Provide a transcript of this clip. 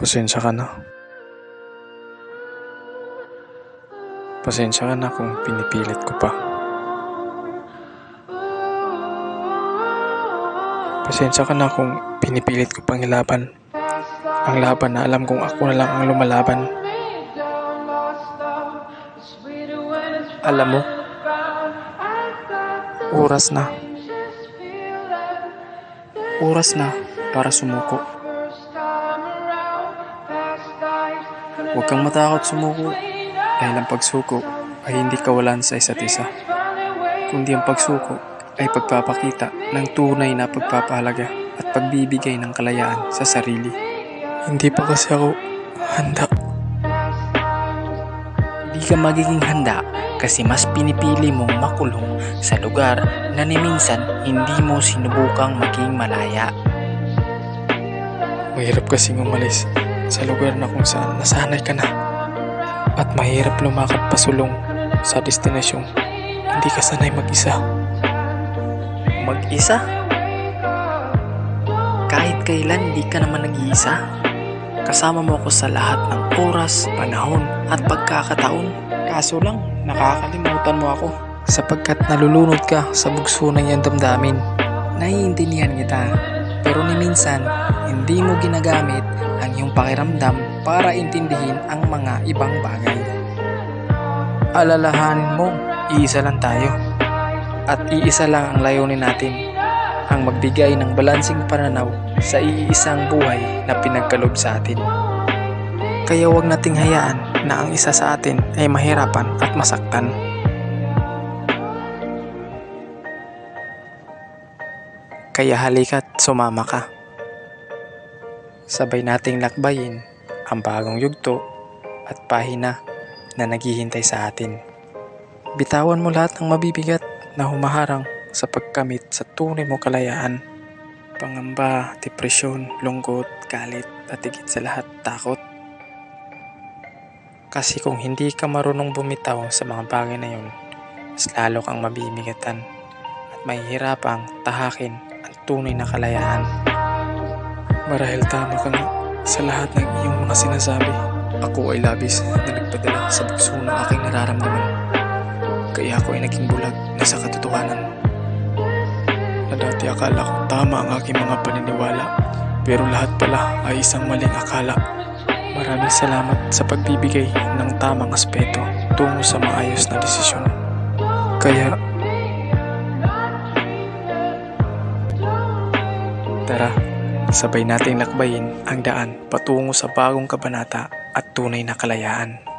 Pasensya ka na. Pasensya ka na kung pinipilit ko pa. Pasensya ka na kung pinipilit ko pang ilaban ang laban na alam kong ako na lang ang lumalaban. Alam mo, oras na. Oras na para sumuko. Huwag kang matakot sumuko dahil ang pagsuko ay hindi kawalan sa isa't isa, kundi ang pagsuko ay pagpapakita ng tunay na pagpapahalaga at pagbibigay ng kalayaan sa sarili. Hindi pa kasi ako handa. Di ka magiging handa kasi mas pinipili mong makulong sa lugar na ni minsan hindi mo sinubukang maging malaya. Mahirap kasing umalis sa lugar na kung saan nasanay ka na, at mahirap lumakad pasulong sa destinasyong hindi ka sanay mag-isa. Mag-isa? Kahit kailan di ka naman nag-iisa. Kasama mo ako sa lahat ng oras, panahon at pagkakataon. Kaso lang, nakakalimutan mo ako sapagkat nalulunod ka sa bugso ng iyong damdamin. Naiintindihan kita, pero ni minsan hindi mo ginagamit ang iyong pakiramdam para intindihin ang mga ibang bagay. Alalahanin mo, iisa lang tayo. At iisa lang ang layunin natin, ang magbigay ng balansing pananaw sa iisang buhay na pinagkaloob sa atin. Kaya huwag nating hayaan na ang isa sa atin ay mahirapan at masaktan. Kaya halika't sumama ka. Sabay nating lakbayin ang bagong yugto at pahina na naghihintay sa atin. Bitawan mo lahat ng mabibigat na humaharang sa pagkamit sa tunay mo kalayaan. Pangamba, depresyon, lungkot, galit at higit sa lahat takot. Kasi kung hindi ka marunong bumitaw sa mga bagay na yun, mas lalo kang mabibigatan at mahihirapang tahakin ang tunay na kalayaan. Marahil tama ka nga sa lahat ng iyong mga sinasabi. Ako ay labis na nagpadala sa bugso ng aking nararamdaman. Kaya ako ay naging bulag na sa katotohanan. Na dati akala ko tama ang aking mga paniniwala, pero lahat pala ay isang maling akala. Maraming salamat sa pagbibigay ng tamang aspeto tungo sa maayos na desisyon. Kaya tara, sabay nating lakbayin ang daan patungo sa bagong kabanata at tunay na kalayaan.